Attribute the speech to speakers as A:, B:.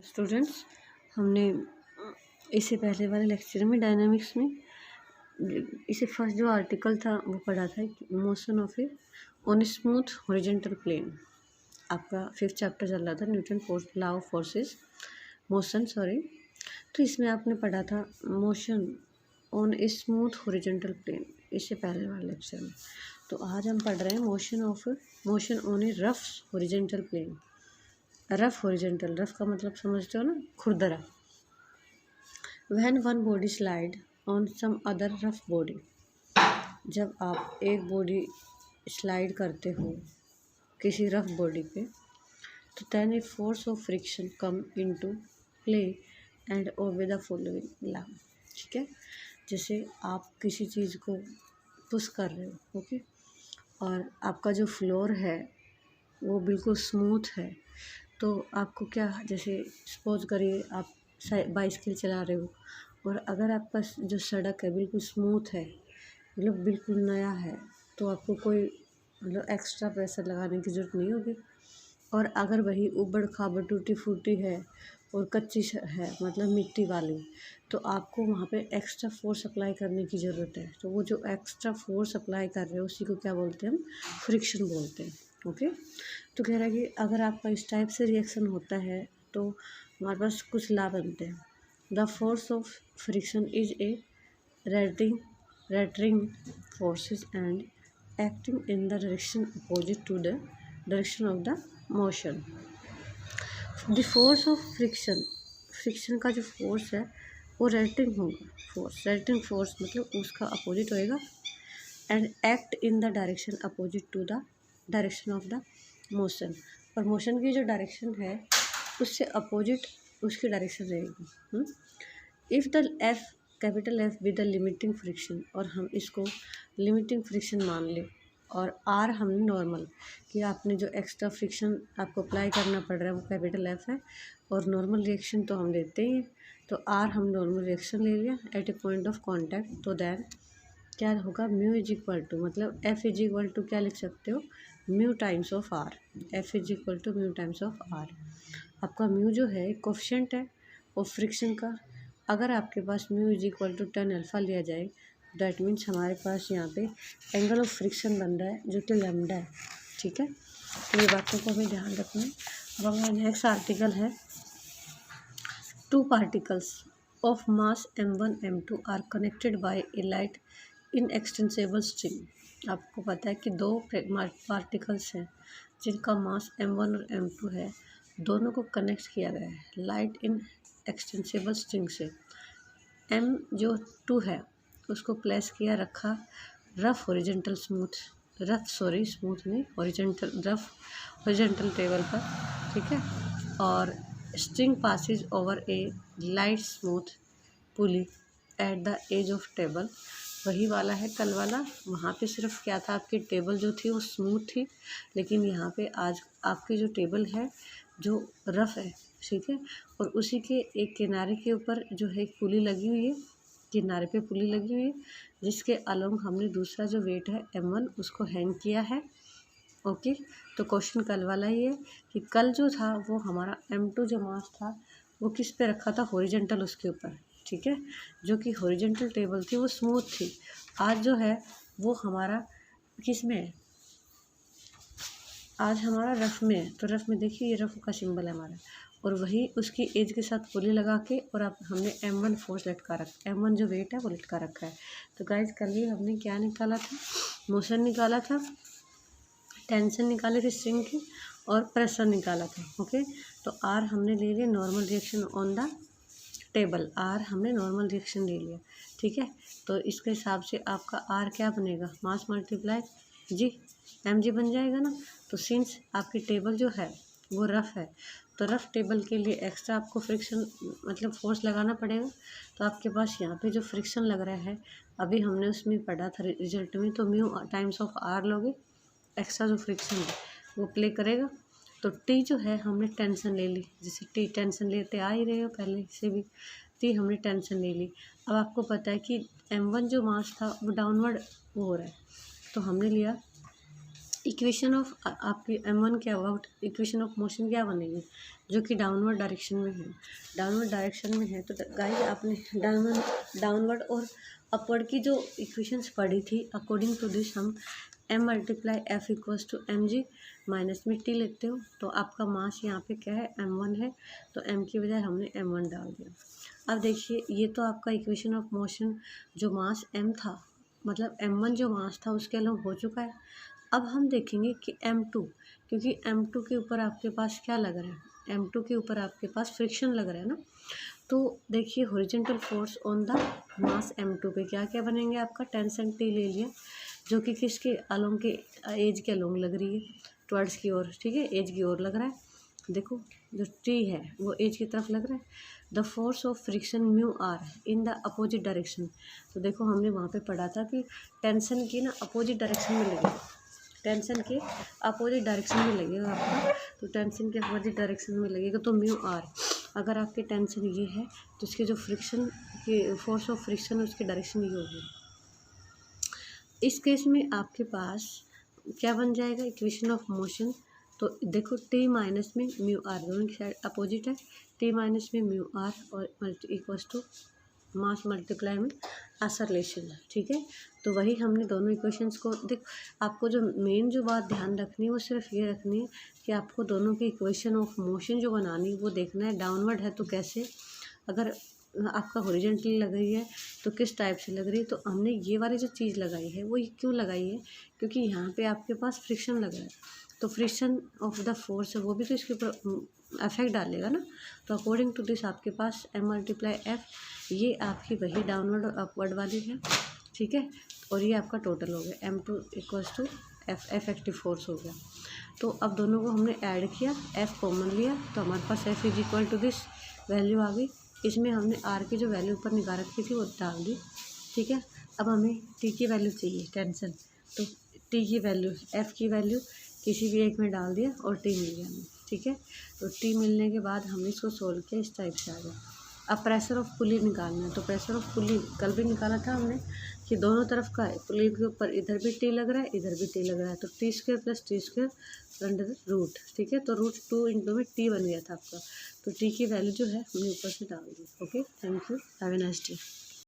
A: Students, हमने इससे पहले वाले लेक्चर में डायनामिक्स में इसे फर्स्ट जो आर्टिकल था वो पढ़ा था, motion of a on smooth horizontal plane. आपका 5th चैप्टर चल रहा था, Newton force law of forces motion तो इसमें आपने पढ़ा था motion on a smooth horizontal plane, इससे पहले वाले लेक्चर में। तो आज हम पढ़ रहे हैं motion on a rough horizontal plane. Rough horizontal, rough का मतलब समझते हो ना, खुरदरा। When one body slide on some other rough body, जब आप एक बॉडी स्लाइड करते हो किसी रफ बॉडी पे, तो then a force of friction come into play and obey the following law. ठीक है, जैसे आप किसी चीज़ को पुश कर रहे हो, ओके, और आपका जो फ्लोर है वो बिल्कुल स्मूथ है, तो आपको क्या, जैसे सपोज करिए आप बाइसिकल चला रहे हो और अगर आपका जो सड़क है बिल्कुल स्मूथ है, मतलब बिल्कुल नया है, तो आपको कोई मतलब एक्स्ट्रा प्रेशर लगाने की ज़रूरत नहीं होगी। और अगर वही ऊबड़ खाबड़ टूटी फूटी है और कच्ची है, मतलब मिट्टी वाली, तो आपको वहाँ पे एक्स्ट्रा फोर्स अप्लाई करने की ज़रूरत है। तो वो जो एक्स्ट्रा फोर्स अप्लाई कर रहे हो उसी को क्या बोलते हैं हम, फ्रिक्शन बोलते हैं। ओके, तो कह रहा है कि अगर आपका इस टाइप से रिएक्शन होता है तो हमारे पास कुछ लॉ बनते हैं। The force of friction is a retarding forces and acting in the direction opposite to the direction of the motion. The force of friction का जो फोर्स है वो रैटरिंग होगा। रैटरिंग फोर्स मतलब उसका अपोजिट होएगा, and act in the direction opposite to the direction of the motion. और motion की जो डायरेक्शन है उससे अपोजिट उसकी डायरेक्शन रहेगी। If the F capital F with the limiting friction, और हम इसको लिमिटिंग फ्रिक्शन मान लें, और आर हमने नॉर्मल कि आपने जो एक्स्ट्रा फ्रिक्शन आपको अप्लाई करना पड़ रहा है वो कैपिटल एफ है, और नॉर्मल रिएक्शन तो हम लेते ही हैं, तो आर हम नॉर्मल रिएक्शन ले लिया at a point of contact. तो दैन क्या होगा, म्यू इज इक्वल टू, मतलब एफ इज इक्वल टू क्या लिख सकते हो, mu times of R. F is equal to mu times of R. आपका म्यू जो है कोफिशिएंट है और फ्रिक्शन का, अगर आपके पास mu is equal to 10 alpha लिया जाए, दैट मीन्स हमारे पास यहाँ पे एंगल ऑफ फ्रिक्शन बन रहा है जो कि लैम्डा है। ठीक है, तो ये बातों को हमें ध्यान रखना है। अब हमारा नेक्स्ट आर्टिकल है, two particles of mass m1 m2 are connected by a light inextensible string. आपको पता है कि दो पार्टिकल्स हैं जिनका मास m1 और m2 है, दोनों को कनेक्ट किया गया है लाइट इन एक्सटेंसिबल स्ट्रिंग से। m जो 2 है उसको प्लेस किया रखा रफ हॉरिजॉन्टल स्मूथ नहीं हॉरिजॉन्टल, रफ हॉरिजॉन्टल टेबल पर। ठीक है, और string passes over a light smooth pulley at the edge of table. वही वाला है कल वाला, वहाँ पे सिर्फ क्या था, आपकी टेबल जो थी वो स्मूथ थी, लेकिन यहाँ पे आज आपकी जो टेबल है जो रफ़ है। ठीक है, और उसी के एक किनारे के ऊपर जो है एक पुली लगी हुई है, किनारे पे पुली लगी हुई है, जिसके अलोंग हमने दूसरा जो वेट है m1 उसको हैंग किया है। ओके, तो क्वेश्चन कल वाला ही है कि कल जो था वो हमारा m2 जो मास था वो किस पे रखा था, हॉरिजॉन्टल उसके ऊपर। ठीक है, जो कि हॉरिजॉन्टल टेबल थी वो स्मूथ थी। आज जो है वो हमारा किस में है, आज हमारा रफ में है। तो रफ में देखिए ये रफ का सिंबल है हमारा, और वही उसकी एज के साथ पुली लगा के, और अब हमने m1 फोर्स लटका रखा, m1 जो वेट है वो लटका रखा है। तो गाइज कल ही हमने क्या निकाला था, मोशन निकाला था, टेंशन निकाली थी स्ट्रिंग की, और प्रेशर निकाला था। ओके, तो आर हमने ले लिया normal reaction on the table, R हमने नॉर्मल रिएक्शन ले लिया। ठीक है, तो इसके हिसाब से आपका आर क्या बनेगा, मास मल्टीप्लाई जी एम जी बन जाएगा ना। तो सिंस आपकी टेबल जो है वो रफ़ है, तो रफ़ टेबल के लिए एक्स्ट्रा आपको फ्रिक्शन मतलब फोर्स लगाना पड़ेगा। तो आपके पास यहाँ पे जो फ्रिक्शन लग रहा है, अभी हमने उसमें पढ़ा था रिजल्ट में, तो म्यू टाइम्स ऑफ आर लोगे, एक्स्ट्रा जो फ्रिक्शन है वो प्ले करेगा। तो टी जो है हमने टेंशन ले ली, जैसे टी टेंशन लेते आ ही रहे हो पहले से भी, टी हमने टेंशन ले ली। अब आपको पता है कि m1 जो मास था वो डाउनवर्ड वो हो रहा है, तो हमने लिया इक्वेशन ऑफ आपकी m1 के अबाउट इक्वेशन ऑफ मोशन क्या बनेगी, जो कि डाउनवर्ड डायरेक्शन में है। डाउनवर्ड डायरेक्शन में है तो गाइस आपने डाउनवर्ड और अपवर्ड की जो इक्वेशंस पढ़ी थी, अकॉर्डिंग टू दिस हम m multiply f equals to mg minus में t लेते हो, तो आपका मास यहाँ पे क्या है, m1 है, तो m की बजाय हमने m1 डाल दिया। अब देखिए ये तो आपका इक्वेशन ऑफ मोशन जो मास m था, मतलब m1 जो मास था उसके अलावा हो चुका है। अब हम देखेंगे कि m2, क्योंकि m2 के ऊपर आपके पास क्या लग रहा है, m2 के ऊपर आपके पास फ्रिक्शन लग रहा है ना। तो देखिए horizontal force on the mass m2 पे क्या क्या बनेंगे, आपका टेंशन T ले लिया, जो कि किसके अलोंग के एज के अलोंग लग रही है, टुवर्ड्स की ओर, ठीक है, एज की ओर लग रहा है। देखो जो T है वो एज की तरफ लग रहा है। The force of friction mu R in the opposite direction, तो देखो हमने वहाँ पे पढ़ा था कि टेंशन की ना अपोजिट डायरेक्शन में लगेगा, टेंशन के अपोजिट डायरेक्शन में लगेगा आपका, तो टेंशन के अपोजिट डायरेक्शन में लगेगा तो म्यू आर, अगर आपकी टेंशन ये है तो इसके जो फ्रिक्शन की फोर्स ऑफ फ्रिक्शन है उसकी डायरेक्शन ये होगी। इस केस में आपके पास क्या बन जाएगा, इक्वेशन ऑफ मोशन, तो देखो टी माइनस में म्यू आर, दोनों की साइड अपोजिट है, टी माइनस में म्यू आर और इक्वल्स टू मास मल्टीप्लाई में आसरलेशन, ठीक है। तो वही हमने दोनों इक्वेशंस को देख, आपको जो मेन जो बात ध्यान रखनी है वो सिर्फ ये रखनी है कि आपको दोनों की इक्वेशन ऑफ मोशन जो बनानी है वो देखना है, डाउनवर्ड है तो कैसे, अगर आपका हॉरिजॉन्टली लग रही है तो किस टाइप से लग रही है। तो हमने ये वाली जो चीज़ लगाई है वो क्यों लगाई है, क्योंकि यहाँ पे आपके पास फ्रिक्शन लग रहा है, तो फ्रिक्शन ऑफ द फोर्स है वो भी तो इसके ऊपर अफेक्ट डालेगा ना। तो अकॉर्डिंग टू दिस आपके पास m मल्टीप्लाई f, ये आपकी वही डाउनवर्ड और अपवर्ड वाली है, ठीक है, और ये आपका टोटल हो गया m2 equals to f effective force हो गया। तो अब दोनों को हमने ऐड किया, f कॉमन लिया, तो हमारे पास f is equal to this value आ गई। इसमें हमने r की जो वैल्यू ऊपर निकाल रखी थी वो डाल दी, ठीक है। अब हमें t की वैल्यू चाहिए, टेंशन, तो t की वैल्यू, f की वैल्यू किसी भी एक में डाल दिया और t मिल गया हमें, ठीक है। तो t मिलने के बाद हमने इसको सोल्व किया, इस टाइप से आ गया। अब प्रेशर ऑफ पुली निकालना है, तो प्रेशर ऑफ पुली कल भी निकाला था हमने कि दोनों तरफ का है, पुली के ऊपर इधर भी टी लग रहा है इधर भी टी लग रहा है, तो T square plus T square under root, ठीक है, तो रूट 2 इंटू में टी बन गया था आपका, तो टी की वैल्यू जो है हमने ऊपर से डाल दी। Okay, thank you, have a nice day.